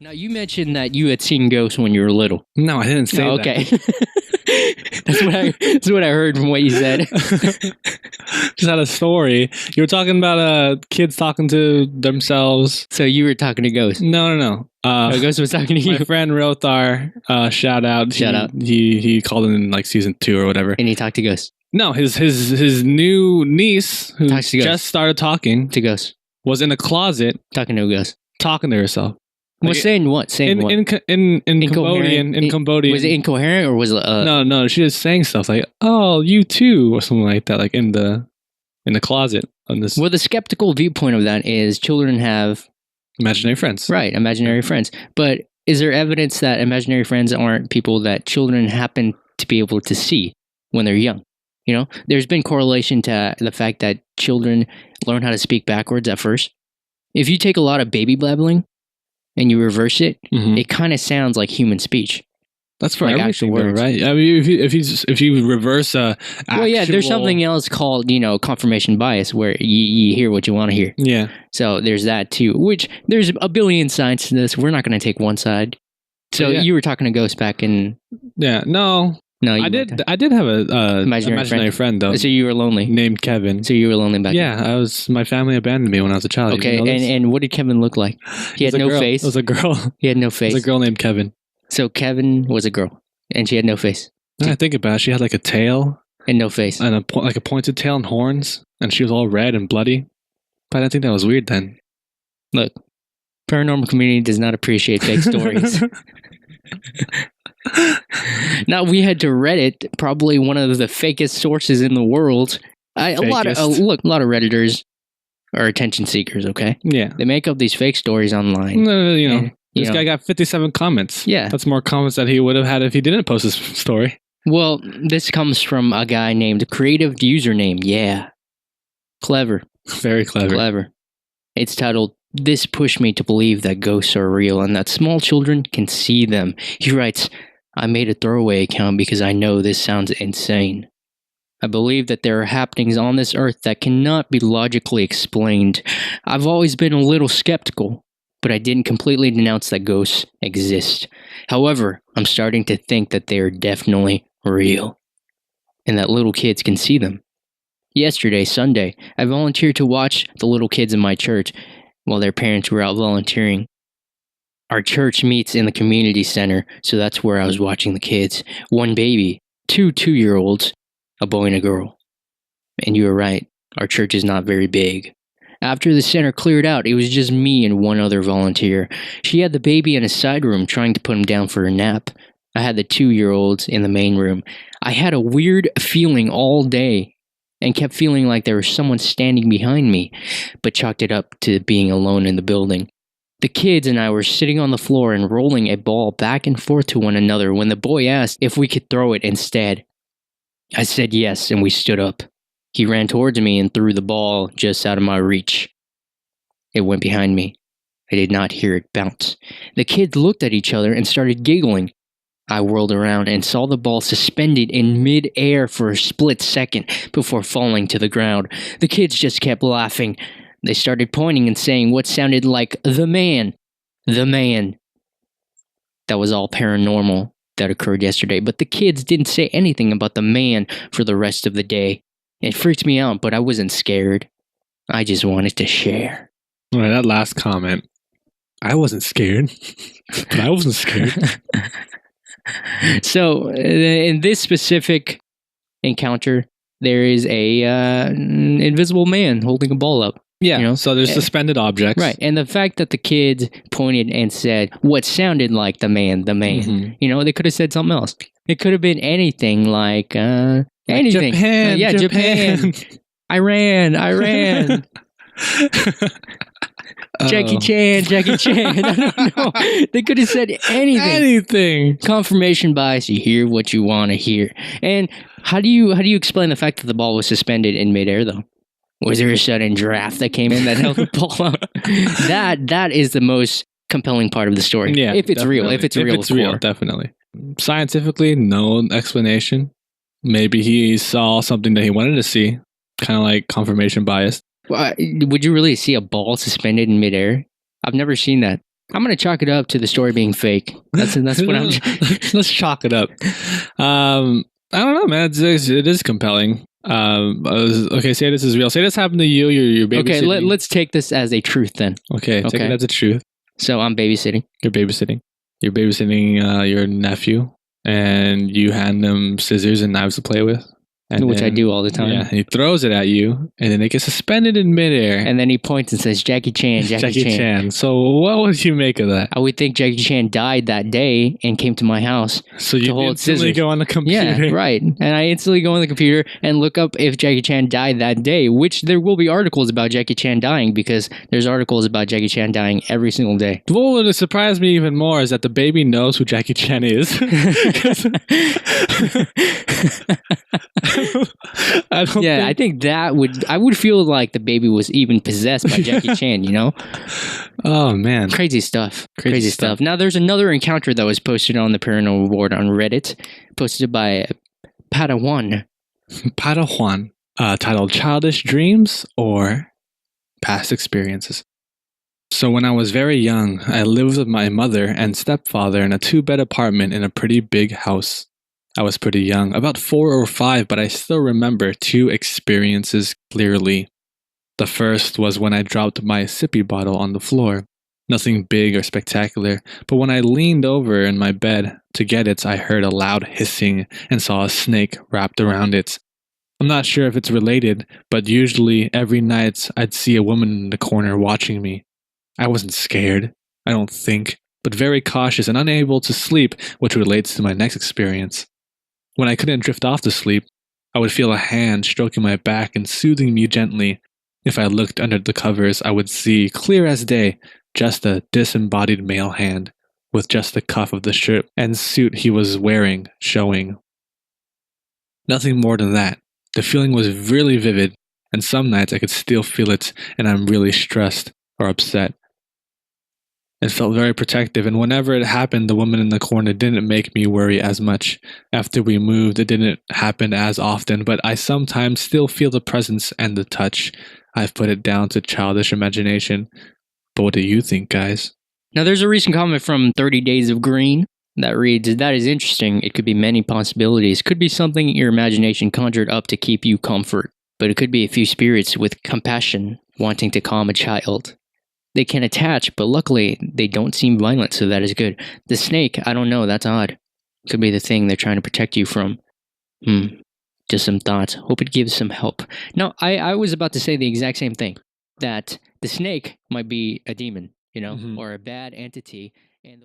Now, you mentioned that you had seen ghosts when you were little. No, I didn't say that. Okay. That's what I heard from what you said. Just had a story. You were talking about kids talking to themselves. So you were talking to ghosts? No. A ghost was talking to you? My friend Rothar, shout out. Shout out. He called in like season 2 or whatever. And he talked to ghosts? No, his new niece, who just started talking to ghosts, was in a closet. Talking to a ghost? Talking to herself. Well, saying what? Saying what? In Cambodian. In Cambodian. Was it incoherent or was it? No. She was saying stuff like, "Oh, you too," or something like that, like in the closet. On this. Well, the skeptical viewpoint of that is children have imaginary friends, right? Imaginary friends. But is there evidence that imaginary friends aren't people that children happen to be able to see when they're young? You know, there's been correlation to the fact that children learn how to speak backwards at first. If you take a lot of baby blabbling and you reverse it, it kind of sounds like human speech. That's for like actual words, right? I mean, if you reverse well, yeah, there's something else called confirmation bias, where you hear what you want to hear. Yeah. So there's that too. Which there's a billion sides to this. We're not going to take one side. So you were talking to ghosts back in. Yeah. No. I did have a imaginary friend though. So you were lonely. Named Kevin. So you were lonely back then. Yeah, my family abandoned me when I was a child. Okay, and what did Kevin look like? He had no face. It was a girl. He had no face. It was a girl named Kevin. So Kevin was a girl, and she had no face. I think about it, she had like a tail and no face, and like a pointed tail and horns, and she was all red and bloody. But I didn't think that was weird then. Look, paranormal community does not appreciate fake stories. Now, we had to Reddit, probably one of the fakest sources in the world. A lot of Redditors are attention seekers. Okay, yeah, they make up these fake stories online. This guy got 57 comments. Yeah, that's more comments that he would have had if he didn't post his story. Well, this comes from a guy named Creative Username. Yeah, clever, very clever. It's titled, "This pushed me to believe that ghosts are real and that small children can see them." He writes, "I made a throwaway account because I know this sounds insane. I believe that there are happenings on this earth that cannot be logically explained. I've always been a little skeptical, but I didn't completely denounce that ghosts exist. However, I'm starting to think that they are definitely real, and that little kids can see them. Yesterday, Sunday, I volunteered to watch the little kids in my church while their parents were out volunteering. Our church meets in the community center, so that's where I was watching the kids. One baby, two 2-year-olds, a boy and a girl. And you were right, our church is not very big. After the center cleared out, it was just me and one other volunteer. She had the baby in a side room trying to put him down for a nap. I had the 2-year-olds in the main room. I had a weird feeling all day and kept feeling like there was someone standing behind me, but chalked it up to being alone in the building. The kids and I were sitting on the floor and rolling a ball back and forth to one another when the boy asked if we could throw it instead. I said yes, and we stood up. He ran towards me and threw the ball just out of my reach. It went behind me. I did not hear it bounce. The kids looked at each other and started giggling. I whirled around and saw the ball suspended in mid-air for a split second before falling to the ground. The kids just kept laughing. They started pointing and saying what sounded like the man. The man. That was all paranormal that occurred yesterday, but the kids didn't say anything about the man for the rest of the day. It freaked me out, but I wasn't scared. I just wanted to share. All right, that last comment. I wasn't scared, but I wasn't scared. So, in this specific encounter, there is an invisible man holding a ball up. Yeah, so there's suspended objects. Right, and the fact that the kids pointed and said what sounded like the man. They could have said something else. It could have been anything like anything. Japan, Japan. Iran. Jackie Chan. I don't know. They could have said anything. Confirmation bias. You hear what you want to hear. And how do you explain the fact that the ball was suspended in midair, though? Was there a sudden draft that came in that held the ball up? That is the most compelling part of the story. Yeah, if it's real. If it's real, definitely. Scientifically, no explanation. Maybe he saw something that he wanted to see, kind of like confirmation bias. Well, would you really see a ball suspended in midair? I've never seen that. I'm gonna chalk it up to the story being fake. That's what I'm. Let's chalk it up. I don't know, man. It is compelling. Okay, say this is real. Say this happened to you. You're babysitting. Okay, let's take this as a truth then. Okay, take it as a truth. So I'm babysitting. You're babysitting. You're babysitting your nephew, and you hand them scissors and knives to play with. Which I do all the time. Yeah, he throws it at you, and then it gets suspended in midair. And then he points and says, Jackie Chan, Jackie Chan. So what would you make of that? I would think Jackie Chan died that day and came to my house. So you instantly go on the computer. Yeah, right. And I instantly go on the computer and look up if Jackie Chan died that day, which there will be articles about Jackie Chan dying because there's articles about Jackie Chan dying every single day. What would surprise me even more is that the baby knows who Jackie Chan is. I think I would feel like the baby was even possessed by Jackie Chan, you know? Oh, man. Crazy stuff. Crazy stuff. Now, there's another encounter that was posted on the paranormal board on Reddit, posted by Padawan. Padawan, titled Childish Dreams or Past Experiences. So when I was very young, I lived with my mother and stepfather in a 2-bed apartment in a pretty big house. I was pretty young, about 4 or 5, but I still remember 2 experiences clearly. The first was when I dropped my sippy bottle on the floor. Nothing big or spectacular, but when I leaned over in my bed to get it, I heard a loud hissing and saw a snake wrapped around it. I'm not sure if it's related, but usually every night I'd see a woman in the corner watching me. I wasn't scared, I don't think, but very cautious and unable to sleep, which relates to my next experience. When I couldn't drift off to sleep, I would feel a hand stroking my back and soothing me gently. If I looked under the covers, I would see, clear as day, just a disembodied male hand, with just the cuff of the shirt and suit he was wearing showing. Nothing more than that. The feeling was really vivid, and some nights I could still feel it, and I'm really stressed or upset. It felt very protective, and whenever it happened, the woman in the corner didn't make me worry as much. After we moved, it didn't happen as often, but I sometimes still feel the presence and the touch. I've put it down to childish imagination. But what do you think, guys? Now, there's a recent comment from 30 Days of Green that reads, that is interesting. It could be many possibilities. Could be something your imagination conjured up to keep you comfort. But it could be a few spirits with compassion wanting to calm a child. They can attach, but luckily they don't seem violent, so that is good. The snake, I don't know, that's odd. Could be the thing they're trying to protect you from. Just some thoughts. Hope it gives some help. Now, I was about to say the exact same thing. That the snake might be a demon, you know, or a bad entity. And